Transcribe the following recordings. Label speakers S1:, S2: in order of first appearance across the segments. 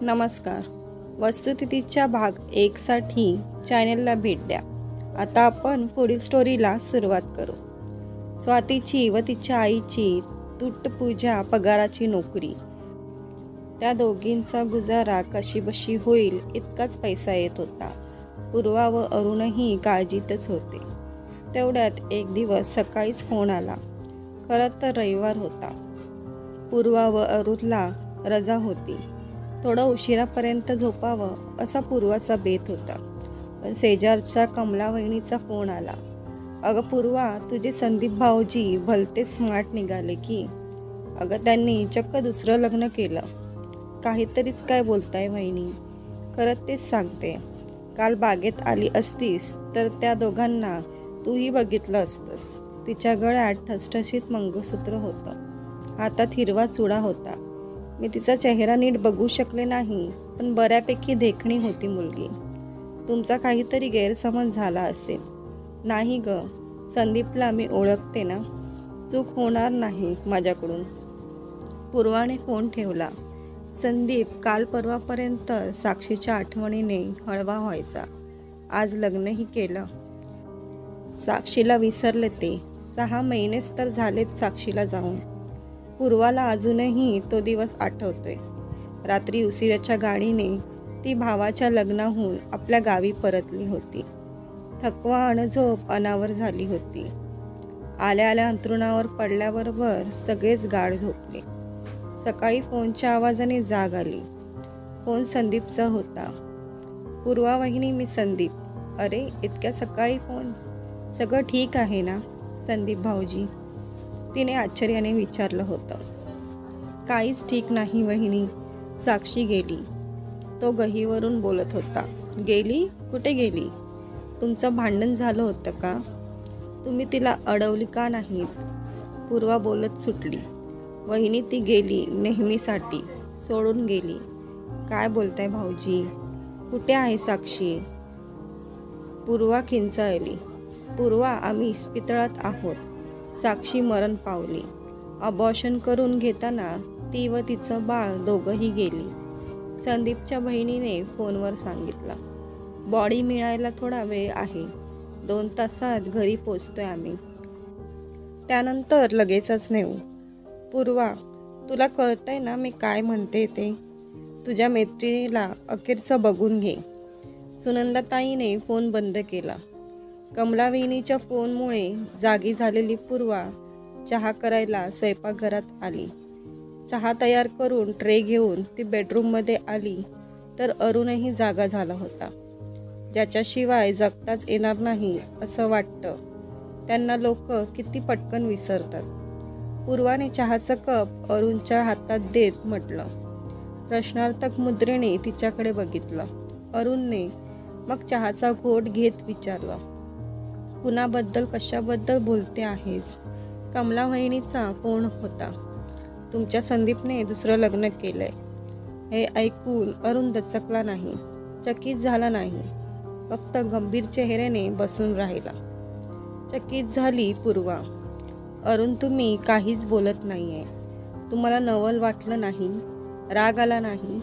S1: नमस्कार. वस्तुस्थितीच्या भाग 1 साठी चॅनेलला भेट द्या. आता आपण पुढील स्टोरीला सुरुवात करू. स्वातीची व तिच्या आईची तुटपुंजा पगाराची नोकरी. त्या दोघींचा गुजारा कशीबशी होईल इतकाच पैसा येत होता. पूर्वा व अरुणही काळजीतच होते. तेवढ्यात एक दिवस सकाळीच फोन आला. खरं तर रविवार होता. पूर्वा व अरुणला रजा होती. थोडं उशिरापर्यंत झोपावं असा पूर्वाचा बेत होता. पण शेजारच्या कमला वहिनीचा फोन आला. अगं पूर्वा, तुझे संदीप भाऊजी भलते स्मार्ट निघाले की. अगं त्यांनी चक्क दुसरं लग्न केलं. काहीतरीच काय बोलताय वहिनी? खरं तेच सांगते. काल बागेत आली असतीस तर त्या दोघांना तूही बघितलं असतंस. तिच्या गळ्यात ठसठशीत मंगळसूत्र होतं. हातात हिरवा चुडा होता. मी तिचा चेहरा नीट बघू शकले नाही, पण बऱ्यापैकी देखणी होती मुलगी. तुमचा काहीतरी गैरसमज झाला असेल. नाही ग, संदीपला मी ओळखते ना. चूक होणार नाही माझ्याकडून. पूर्वाने फोन ठेवला. संदीप काल परवापर्यंत साक्षीच्या आठवणीने हळवा व्हायचा. आज लग्नही केलं. साक्षीला विसरले ते. 6 महिनेच तर झालेत साक्षीला जाऊन. पूर्वाला अजूनही तो दिवस आठवतोय. रात्री उशिराच्या गाडीने ती भावाच्या लग्नाहून आपल्या गावी परतली होती. थकवा आणि झोप अनावर झाली होती. आल्या आल्या अंथरुणावर पडल्याबरोबर सगळेच गाढ झोपले. सकाळी फोनच्या आवाजाने जाग आली. फोन संदीपचा होता. पूर्वा वहिनी, मी संदीप. अरे, इतक्या सकाळी फोन? सगळं ठीक आहे ना संदीप भाऊजी? तिने आश्चर्याने विचारलं होतं. काहीच ठीक नाही वहिनी. साक्षी गेली. तो गहीवरून बोलत होता. गेली? कुठे गेली? तुमचं भांडण झालं होतं का? तुम्ही तिला अडवली का नाहीत? पूर्वा बोलत सुटली. वहिनी, ती गेली नेहमीसाठी. सोडून गेली. काय बोलताय भाऊजी? कुठे आहे साक्षी? पूर्वा किंचाळली. पूर्वा, आम्ही इस्पितळात आहोत. साक्षी मरण पावली. अबॉर्शन करून घेताना ती व तिचं बाळ दोघंही गेली. संदीपच्या बहिणीने फोनवर सांगितलं. बॉडी मिळायला थोडा वेळ आहे. 2 तासात घरी पोचतोय आम्ही. त्यानंतर लगेचच नेऊ. पूर्वा, तुला कळतंय ना मी काय म्हणते ते? तुझ्या मैत्रिणीला अखेरचं बघून घे. सुनंदाताईने फोन बंद केला. कमलावहिनीच्या फोनमुळे जागी झालेली पूर्वा चहा करायला स्वयंपाकघरात आली. चहा तयार करून ट्रे घेऊन ती बेडरूममध्ये आली तर अरुणही जागा झाला होता. ज्याच्याशिवाय जगताच येणार नाही असं वाटतं त्यांना लोक किती पटकन विसरतात. पूर्वाने चहाचा कप अरुणच्या हातात देत म्हटलं. प्रश्नार्थक मुद्रेने तिच्याकडे बघितलं. अरुणने मग चहाचा घोट घेत विचारलं. कुणाबद्दल, कशाबद्दल बोलते आहेस? कमला वहिनीचा फोन होता. तुमच्या संदीपने दुसरं लग्न केलंय. हे ऐकून अरुण दचकला नाही, चकित झाला नाही. फक्त गंभीर चेहऱ्याने बसून राहिला. चकित झाली पूर्वा. अरुण, तुम्ही काहीच बोलत नाहीये. तुम्हाला नवल वाटलं नाही? राग आला नाही?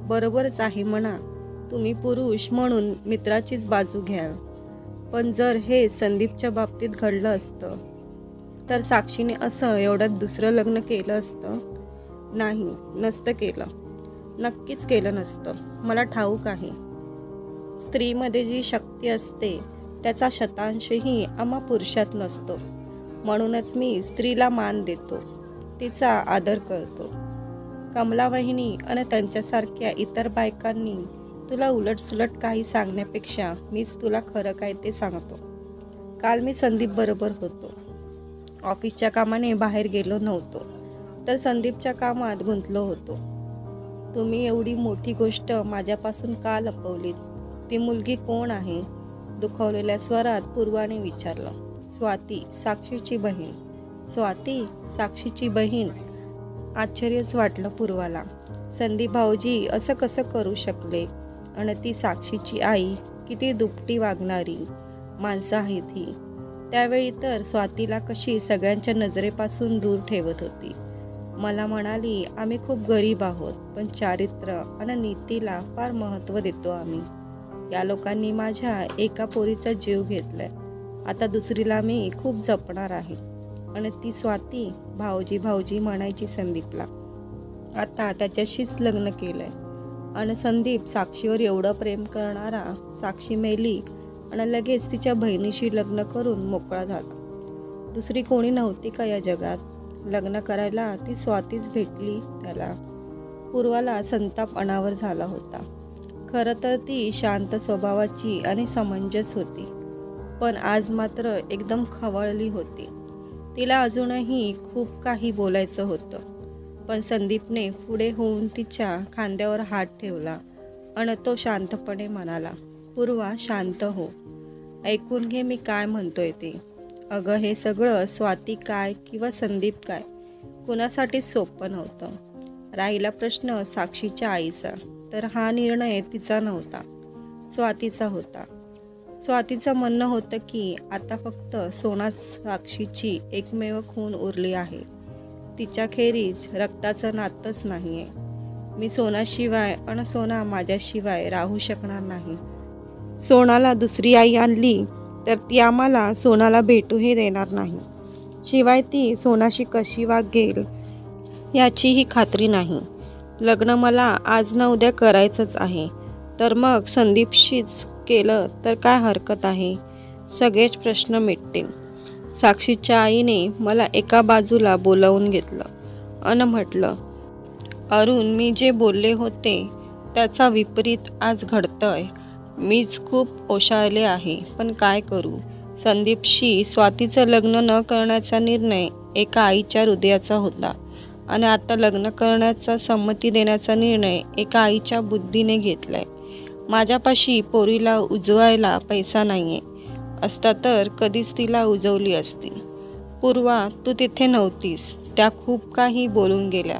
S1: बरोबरच आहे म्हणा. तुम्ही पुरुष म्हणून मित्राचीच बाजू घ्याल. पण जर हे संदीपच्या बाबतीत घडलं असतं तर साक्षीने असं एवढ्यात दुसरं लग्न केलं असतं? नाही, नसतं केलं. नक्कीच केलं नसतं. मला ठाऊक आहे. स्त्रीमध्ये जी शक्ती असते त्याचा शतांशही आम्हा पुरुषात नसतो. म्हणूनच मी स्त्रीला मान देतो, तिचा आदर करतो. कमला वहिनी आणि त्यांच्यासारख्या इतर बायकांनी तुला उलटसुलट काही सांगण्यापेक्षा मीच तुला खरं काय ते सांगतो. काल मी संदीप बरोबर होतो. ऑफिसच्या कामाने बाहेर गेलो नव्हतो तर संदीपच्या कामात गुंतलो होतो. तुम्ही एवढी मोठी गोष्ट माझ्यापासून का लपवलीत? ती मुलगी कोण आहे? दुखावलेल्या स्वरात पूर्वाने विचारलं. स्वाती, साक्षीची बहीण. स्वाती, साक्षीची बहीण? आश्चर्यच वाटलं पूर्वाला. संदीप भाऊजी असं कसं करू शकले? आणि ती साक्षीची आई किती दुपटी वागणारी माणसं आहेत ही. त्यावेळी तर स्वातीला कशी सगळ्यांच्या नजरेपासून दूर ठेवत होती. मला म्हणाली, आम्ही खूप गरीब आहोत, पण चारित्र्य आणि नीतीला फार महत्त्व देतो आम्ही. या लोकांनी माझ्या एका पोरीचा जीव घेतलाय, आता दुसरीला मी खूप जपणार आहे. आणि ती स्वाती भाऊजी भाऊजी म्हणायची संदीपला. आता त्याच्याशीच लग्न केलंय. आणि संदीप साक्षीवर एवढं प्रेम करणारा, साक्षी मेली आणि लगेच तिच्या बहिणीशी लग्न करून मोकळा झाला. दुसरी कोणी नव्हती का या जगात? लग्न करायला ती स्वातीच भेटली त्याला. पूर्वाला संताप अनावर झाला होता. खरं तर ती शांत स्वभावाची आणि समंजस होती, पण आज मात्र एकदम खवळली होती. तिला अजूनही खूप काही बोलायचं होतं, पण संदीपने पुढे होऊन तिच्या खांद्यावर हात ठेवला आणि तो शांतपणे म्हणाला, पूर्वा शांत हो, ऐकून घे मी काय म्हणतोय ते. अगं हे सगळं स्वाती काय किंवा संदीप काय कुणासाठी सोपं नव्हतं. राहिला प्रश्न साक्षीच्या आईचा, तर हा निर्णय तिचा नव्हता, स्वातीचा होता. स्वातीचं म्हणणं होतं की आता फक्त सोनाच साक्षीची एकमेव खून उरली आहे. तिच्याखेरीज रक्ताचं नातंच नाही आहे. मी सोनाशिवाय आणि सोना माझ्याशिवाय राहू शकणार नाही. सोनाला दुसरी आई आणली तर ती आम्हाला सोनाला भेटूही देणार नाही. शिवाय ती सोनाशी कशी वागेल याचीही खात्री नाही. लग्न मला आज ना उद्या करायचंच आहे, तर मग संदीपशीच केलं तर काय हरकत आहे? सगळेच प्रश्न मिटतील. साक्षीच्या आईने मला एका बाजूला बोलावून घेतलं अन म्हटलं, अरुण, मी जे बोलले होते त्याचा विपरीत आज घडतंय. मीच खूप ओशाळले आहे, पण काय करू? संदीपशी स्वातीचं लग्न न करण्याचा निर्णय एका आईच्या हृदयाचा होता आणि आता लग्न करण्याचा संमती देण्याचा निर्णय एका आईच्या बुद्धीने घेतलाय. माझ्यापाशी पोरीला उजवायला पैसा नाहीये, असता तर कधीच तिला उजवली असती. पूर्वा, तू तिथे नव्हतीस, त्या खूप काही बोलून गेल्या.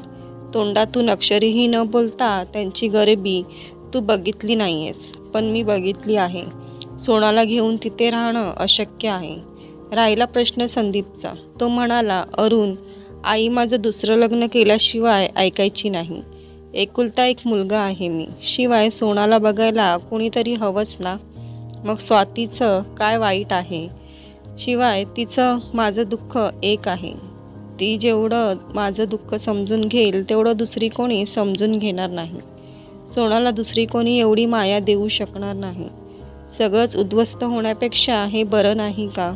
S1: तोंडातून अक्षरही न बोलता त्यांची गरिबी तू बघितली नाहीयेस, पण मी बघितली आहे. सोनाला घेऊन तिथे राहणं अशक्य आहे. राहिला प्रश्न संदीपचा. तो म्हणाला, अरुण, आई माझं दुसरं लग्न केल्याशिवाय ऐकायची नाही. एकुलता एक मुलगा आहे मी, शिवाय सोनाला बघायला कोणीतरी हवंच ना. मग स्वातीचं काय वाईट आहे? शिवाय तिचं माझं दुःख एक आहे. ती जेवढं माझं दुःख समजून घेईल तेवढं दुसरी कोणी समजून घेणार नाही. सोनाला दुसरी कोणी एवढी माया देऊ शकणार नाही. सगळंच उद्ध्वस्त होण्यापेक्षा हे बरं नाही का?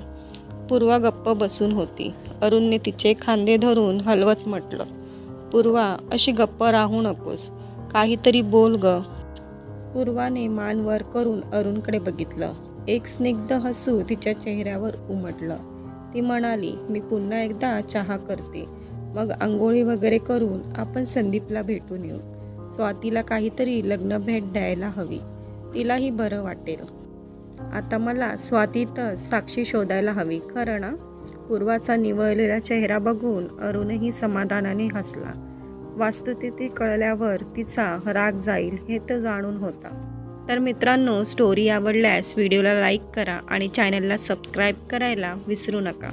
S1: पूर्वा गप्प बसून होती. अरुणने तिचे खांदे धरून हलवत म्हटलं, पूर्वा, अशी गप्प राहू नकोस, काहीतरी बोल ग. पूर्वाने मान वर करून अरुणकडे बघितलं. एक स्निग्ध हसू तिच्या चेहऱ्यावर उमटलं. ती म्हणाली, मी पुन्हा एकदा चहा करते, मग आंघोळी वगैरे करून आपण संदीपला भेटून येऊ. स्वातीला काहीतरी लग्न भेट द्यायला हवी, तिलाही बरं वाटेल. आता मला स्वातीतच साक्षी शोधायला हवी, खरं ना? पूर्वाचा निवळलेला चेहरा बघून अरुणही समाधानाने हसला. वास्तुस्थिती कळल्यावर तिचा राग जाईल हे तो जाणून होता. तर मित्रांनो, स्टोरी आवडल्यास व्हिडिओला लाईक करा आणि चॅनलला सबस्क्राईब करायला विसरू नका.